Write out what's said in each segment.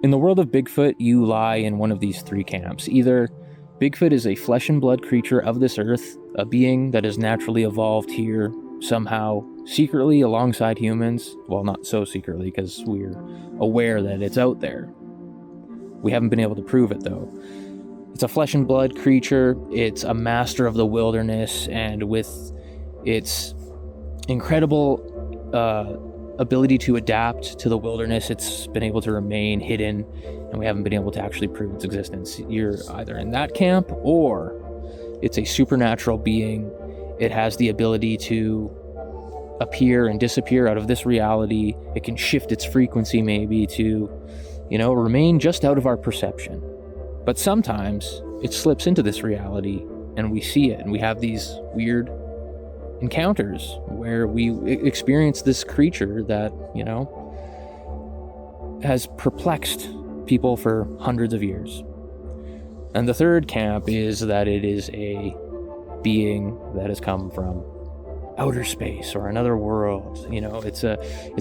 In the world of Bigfoot, you lie in one of these three camps. Either Bigfoot is a flesh and blood creature of this earth, a being that has naturally evolved here somehow secretly alongside humans. Well, not so secretly, because we're aware that it's out there. We haven't been able to prove it, though. It's a flesh and blood creature. It's a master of the wilderness, and with its incredible ability to adapt to the wilderness, it's been able to remain hidden, and we haven't been able to actually prove its existence. You're either in that camp, or it's a supernatural being. It has the ability to appear and disappear out of this reality. It can shift its frequency maybe to, remain just out of our perception. But sometimes it slips into this reality and we see it, and we have these weird encounters where we experience this creature that, has perplexed people for hundreds of years. And the third camp is that it is a being that has come from outer space or another world. It's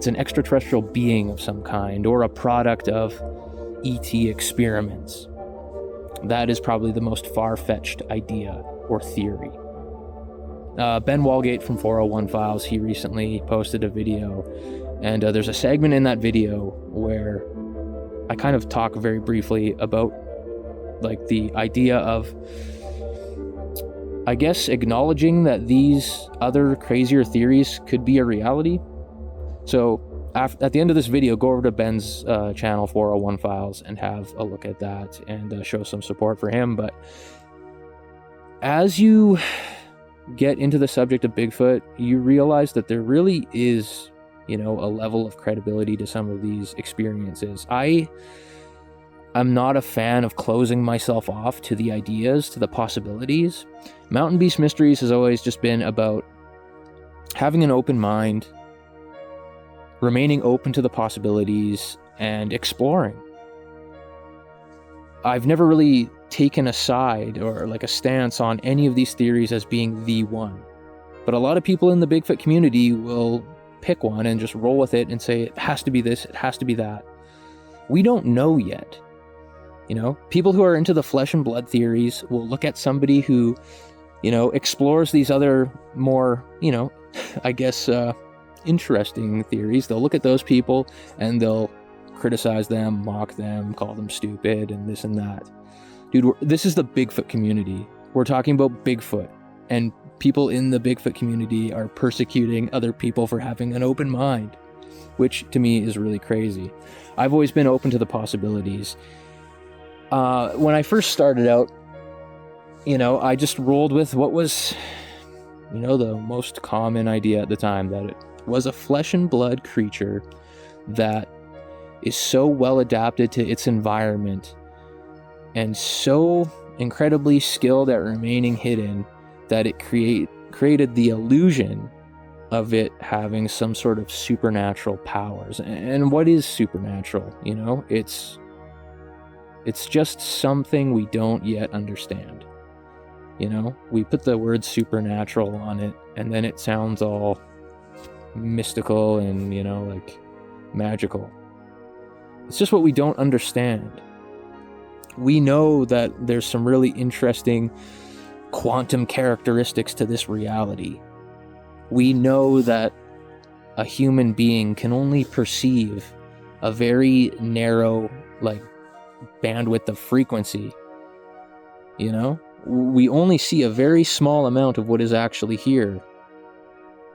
an extraterrestrial being of some kind, or a product of ET experiments. That is probably the most far-fetched idea or theory. Ben Walgate from 401 Files, he recently posted a video, and there's a segment in that video where I kind of talk very briefly about the idea of, I guess, acknowledging that these other crazier theories could be a reality. So at the end of this video, go over to Ben's channel, 401 Files, and have a look at that and show some support for him. But as you get into the subject of Bigfoot, you realize that there really is, a level of credibility to some of these experiences. I'm not a fan of closing myself off to the ideas, to the possibilities. Mountain Beast Mysteries has always just been about having an open mind, remaining open to the possibilities, and exploring. I've never really taken a side or a stance on any of these theories as being the one. But a lot of people in the Bigfoot community will pick one and just roll with it and say it has to be this, it has to be that. We don't know yet. People who are into the flesh and blood theories will look at somebody who, explores these other more, interesting theories. They'll look at those people and they'll criticize them, mock them, call them stupid, and this and that. Dude, this is the Bigfoot community. We're talking about Bigfoot, and people in the Bigfoot community are persecuting other people for having an open mind, which to me is really crazy. I've always been open to the possibilities. When I first started out, I just rolled with what was, the most common idea at the time, that it was a flesh and blood creature that is so well adapted to its environment and so incredibly skilled at remaining hidden that it created the illusion of it having some sort of supernatural powers. And what is supernatural? It's just something we don't yet understand. We put the word supernatural on it, and then it sounds all mystical and, magical. It's just what we don't understand. We know that there's some really interesting quantum characteristics to this reality. We know that a human being can only perceive a very narrow, bandwidth of frequency. We only see a very small amount of what is actually here.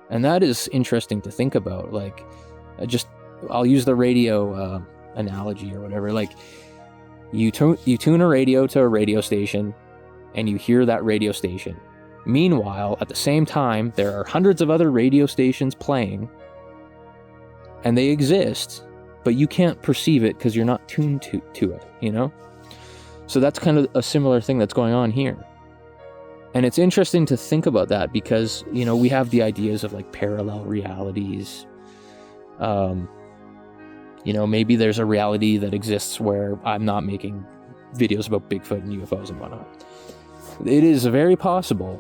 And that is interesting to think about. I'll use the radio analogy or whatever. You tune a radio to a radio station, and you hear that radio station. Meanwhile, at the same time, there are hundreds of other radio stations playing, and they exist, but you can't perceive it because you're not tuned to it, So that's kind of a similar thing that's going on here. And it's interesting to think about that because, we have the ideas of parallel realities. Maybe there's a reality that exists where I'm not making videos about Bigfoot and UFOs and whatnot. It is very possible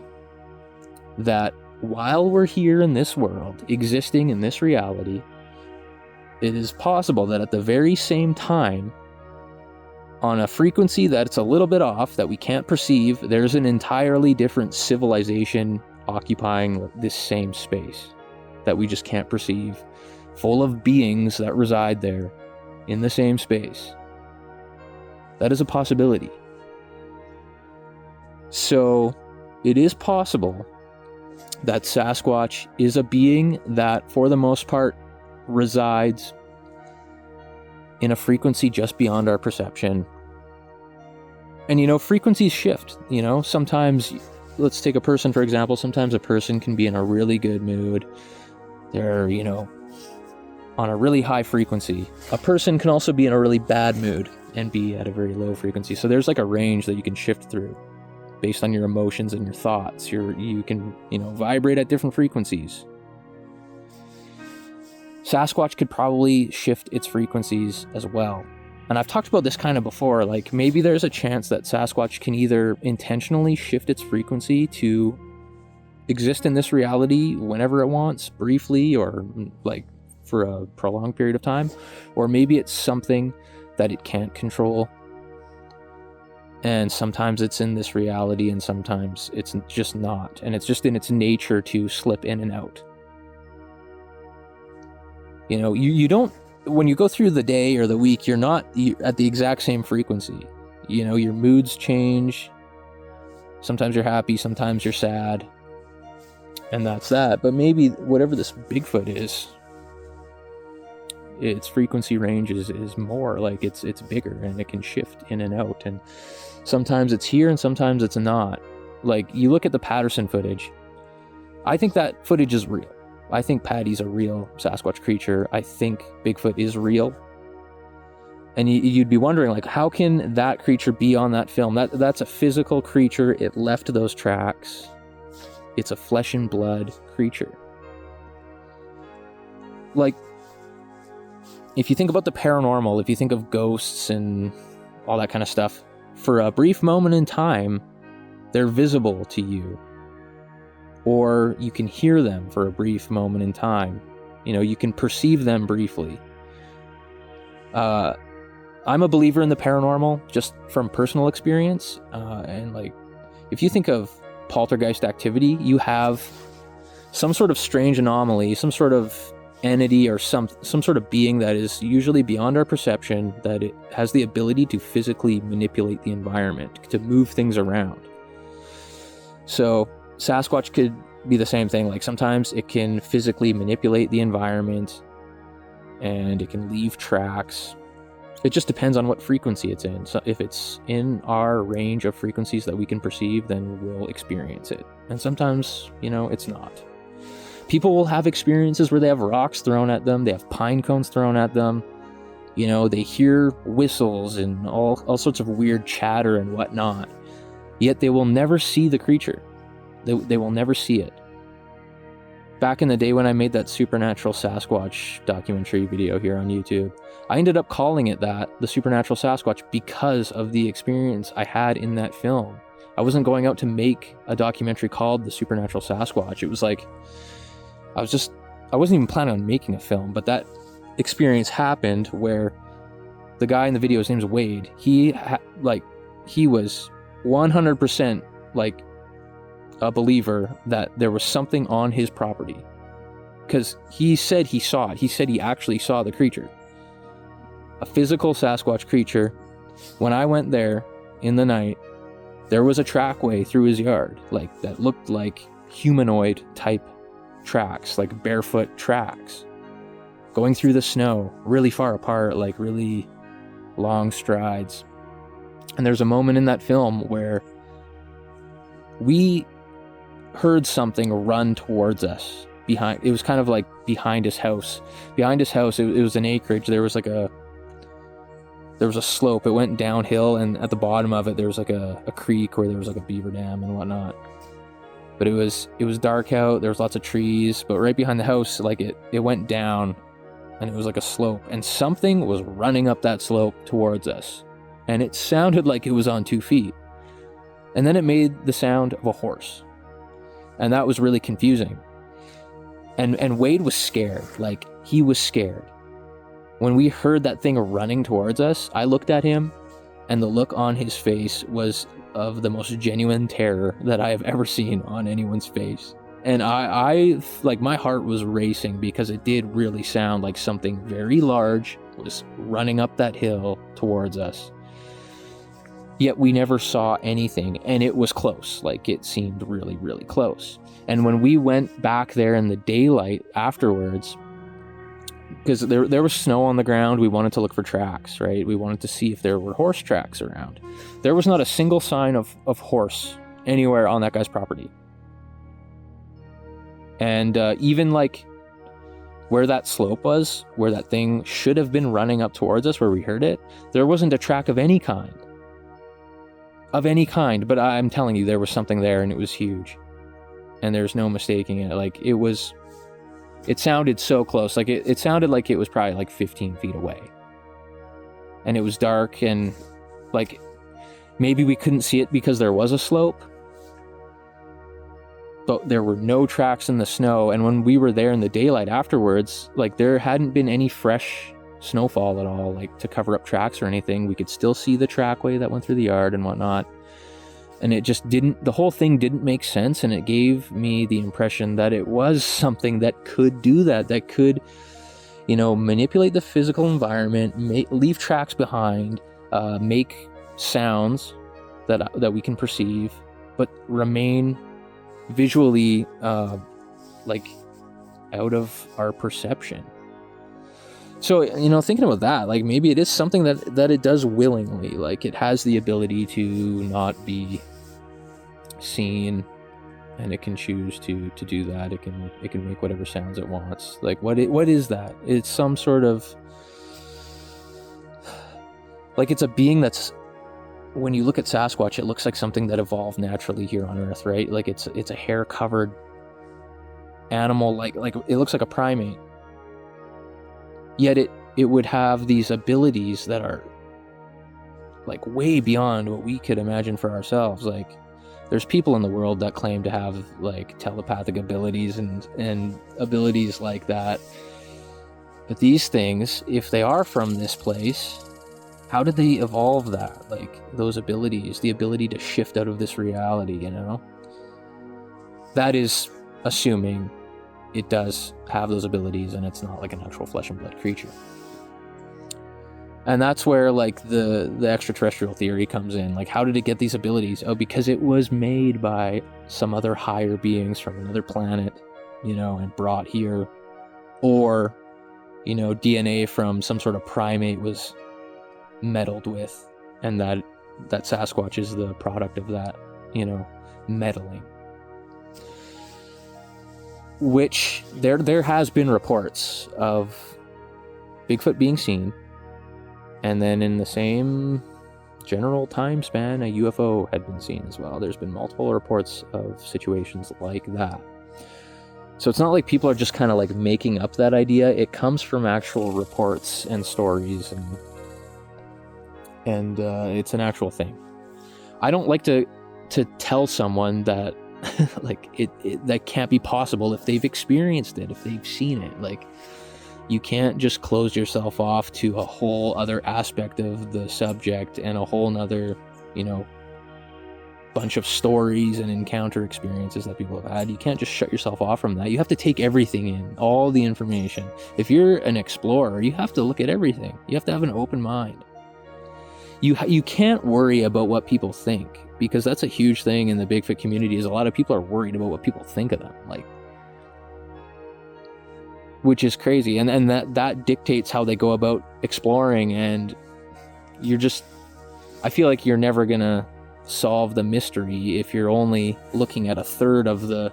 that while we're here in this world, existing in this reality, it is possible that at the very same time, on a frequency that's a little bit off, that we can't perceive, there's an entirely different civilization occupying this same space that we just can't perceive, full of beings that reside there in the same space. That is a possibility. So it is possible that Sasquatch is a being that, for the most part, resides in a frequency just beyond our perception. And, frequencies shift. Sometimes, let's take a person, for example. Sometimes a person can be in a really good mood. They're, on a really high frequency. A person can also be in a really bad mood and be at a very low frequency. So there's like a range that you can shift through based on your emotions and your thoughts. You can, vibrate at different frequencies. Sasquatch could probably shift its frequencies as well. And I've talked about this kind of before, like maybe there's a chance that Sasquatch can either intentionally shift its frequency to exist in this reality whenever it wants, briefly, or like for a prolonged period of time, or maybe it's something that it can't control. And sometimes it's in this reality and sometimes it's just not. And it's just in its nature to slip in and out. You don't, when you go through the day or the week, you're not at the exact same frequency. Your moods change. Sometimes you're happy, sometimes you're sad. And that's that. But maybe whatever this Bigfoot is, its frequency range is more, like it's bigger and it can shift in and out. And sometimes it's here and sometimes it's not. Like, you look at the Patterson footage. I think that footage is real. I think Patty's a real Sasquatch creature. I think Bigfoot is real. And you'd be wondering, like, how can that creature be on that film? That's a physical creature. It left those tracks. It's a flesh and blood creature. Like, if you think about the paranormal, if you think of ghosts and all that kind of stuff, for a brief moment in time, they're visible to you. Or you can hear them for a brief moment in time. You can perceive them briefly. I'm a believer in the paranormal, just from personal experience. And like, if you think of poltergeist activity, you have some sort of strange anomaly, some sort of entity or some sort of being that is usually beyond our perception, that it has the ability to physically manipulate the environment, to move things around. So Sasquatch could be the same thing. Like, sometimes it can physically manipulate the environment and it can leave tracks. It just depends on what frequency it's in. So if it's in our range of frequencies that we can perceive, then we'll experience it. And sometimes, it's not. People will have experiences where they have rocks thrown at them, they have pine cones thrown at them, they hear whistles and all sorts of weird chatter and whatnot. Yet they will never see the creature. They will never see it. Back in the day when I made that Supernatural Sasquatch documentary video here on YouTube, I ended up calling it that, the Supernatural Sasquatch, because of the experience I had in that film. I wasn't going out to make a documentary called the Supernatural Sasquatch. It was like, I wasn't even planning on making a film, but that experience happened where the guy in the video, his name's Wade, he was 100% like a believer that there was something on his property, because he said he saw it. He said he actually saw the creature, a physical Sasquatch creature. When I went there in the night, there was a trackway through his yard, like that looked like humanoid type tracks, like barefoot tracks, going through the snow, really far apart, like really long strides. And there's a moment in that film where we heard something run towards us behind. It was kind of like behind his house. Behind his house, it was an acreage. There was a slope. It went downhill, and at the bottom of it, there was like a creek where there was like a beaver dam and whatnot. But it was dark out. There was lots of trees, but right behind the house, like it went down, and it was like a slope, and something was running up that slope towards us, and it sounded like it was on 2 feet, and then it made the sound of a horse, and that was really confusing. And Wade was scared. Like, he was scared. When we heard that thing running towards us, I looked at him, And the look on his face was of the most genuine terror that I have ever seen on anyone's face. And I like, my heart was racing because it did really sound like something very large was running up that hill towards us. Yet we never saw anything, and it was close. Like, it seemed really, really close. And when we went back there in the daylight afterwards, because there was snow on the ground, we wanted to look for tracks, right? We wanted to see if there were horse tracks around. There was not a single sign of horse anywhere on that guy's property. And even like where that slope was, where that thing should have been running up towards us, where we heard it, there wasn't a track of any kind. But I'm telling you, there was something there, and it was huge. And there's no mistaking it. Like, it sounded so close. Like, it sounded like it was probably like 15 feet away. And it was dark, and like, maybe we couldn't see it because there was a slope, but there were no tracks in the snow. And when we were there in the daylight afterwards, like, there hadn't been any fresh snowfall at all, like, to cover up tracks or anything. We could still see the trackway that went through the yard and whatnot. And it just didn't, the whole thing didn't make sense. And it gave me the impression that it was something that could do that could, you know, manipulate the physical environment, leave tracks behind, make sounds that we can perceive, but remain visually like out of our perception. So, you know, thinking about that, like, maybe it is something that it does willingly. Like, it has the ability to not be seen, and it can choose to do that. It can make whatever sounds it wants. Like, what is that? It's some sort of, like, it's a being that's, when you look at Sasquatch, it looks like something that evolved naturally here on Earth, right? Like, it's a hair-covered animal, like it looks like a primate. Yet it would have these abilities that are, like, way beyond what we could imagine for ourselves. Like, there's people in the world that claim to have, like, telepathic abilities and abilities like that. But these things, if they are from this place, how did they evolve that? Like, those abilities, the ability to shift out of this reality, you know? That is assuming it does have those abilities and it's not like an actual flesh and blood creature. And that's where, like, the extraterrestrial theory comes in. Like, how did it get these abilities? Oh, because it was made by some other higher beings from another planet, you know, and brought here. Or, you know, DNA from some sort of primate was meddled with, and that Sasquatch is the product of that, you know, meddling. Which there has been reports of Bigfoot being seen, and then in the same general time span, a UFO had been seen as well. There's been multiple reports of situations like that. So it's not like people are just kind of like making up that idea. It comes from actual reports and stories, and it's an actual thing. I don't like to tell someone that like it that can't be possible if they've experienced it, if they've seen it. Like, you can't just close yourself off to a whole other aspect of the subject and a whole nother, you know, bunch of stories and encounter experiences that people have had. You can't just shut yourself off from that. You have to take everything in, all the information. If you're an explorer, you have to look at everything. You have to have an open mind. You can't worry about what people think, because that's a huge thing in the Bigfoot community, is a lot of people are worried about what people think of them, like, which is crazy. And that dictates how they go about exploring. And I feel like you're never gonna solve the mystery if you're only looking at a third of the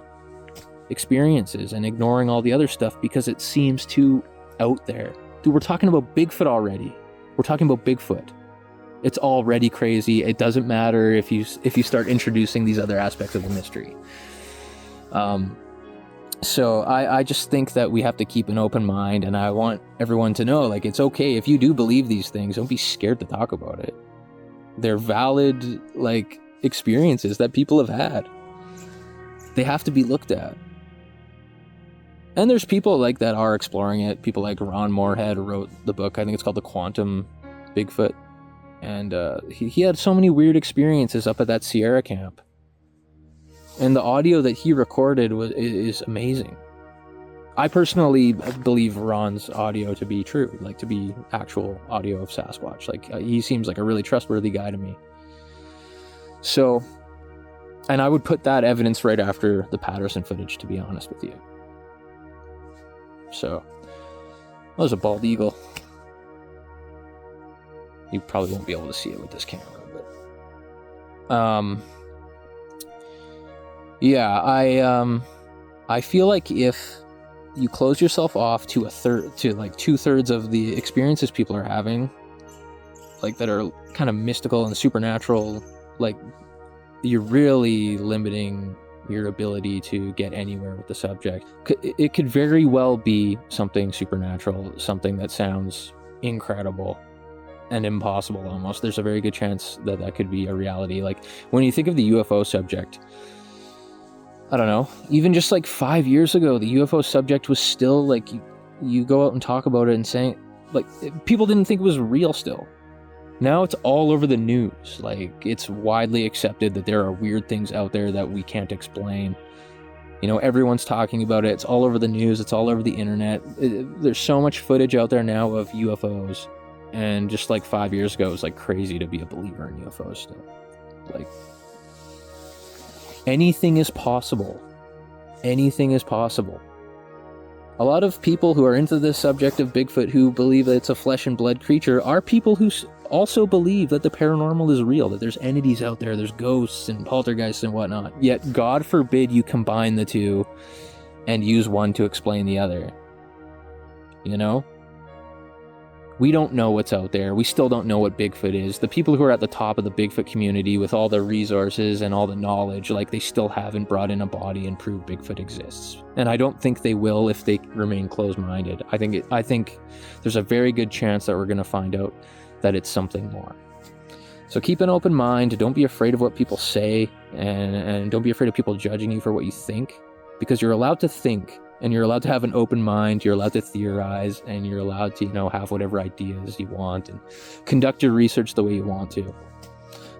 experiences and ignoring all the other stuff because it seems too out there. Dude, we're talking about Bigfoot already. We're talking about Bigfoot. It's already crazy. It doesn't matter if you start introducing these other aspects of the mystery. So I just think that we have to keep an open mind, and I want everyone to know, like, it's okay if you do believe these things. Don't be scared to talk about it. They're valid, like, experiences that people have had. They have to be looked at. And there's people like that are exploring it. People like Ron Moorhead wrote the book. I think it's called The Quantum Bigfoot. And he had so many weird experiences up at that Sierra camp. And the audio that he recorded is amazing. I personally believe Ron's audio to be true, like to be actual audio of Sasquatch. Like he seems like a really trustworthy guy to me. So, and I would put that evidence right after the Patterson footage, to be honest with you. So, that was a bald eagle. You probably won't be able to see it with this camera, but yeah, I feel like if you close yourself off to like 2/3 of the experiences people are having, like that are kind of mystical and supernatural, like you're really limiting your ability to get anywhere with the subject. It could very well be something supernatural, something that sounds incredible and impossible almost. There's a very good chance that that could be a reality. Like when you think of the UFO subject, I don't know, even just like 5 years ago, the UFO subject was still like, you go out and talk about it and saying, like, people didn't think it was real still. Now it's all over the news. Like, it's widely accepted that there are weird things out there that we can't explain. You know, everyone's talking about it. It's all over the news. It's all over the internet. There's so much footage out there now of UFOs. And just like 5 years ago, it was like crazy to be a believer in UFOs still. Like, anything is possible. Anything is possible. A lot of people who are into this subject of Bigfoot, who believe that it's a flesh and blood creature, are people who also believe that the paranormal is real, that there's entities out there, there's ghosts and poltergeists and whatnot. Yet, God forbid you combine the two and use one to explain the other. You know? We don't know what's out there. We still don't know what Bigfoot is. The people who are at the top of the Bigfoot community with all the resources and all the knowledge, like, they still haven't brought in a body and proved Bigfoot exists. And I don't think they will if they remain closed-minded. I think there's a very good chance that we're going to find out that it's something more. So keep an open mind. Don't be afraid of what people say, and don't be afraid of people judging you for what you think, because you're allowed to think. And you're allowed to have an open mind, you're allowed to theorize, and you're allowed to, you know, have whatever ideas you want and conduct your research the way you want to.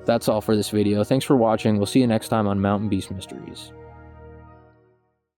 That's all for this video. Thanks for watching. We'll see you next time on Mountain Beast Mysteries.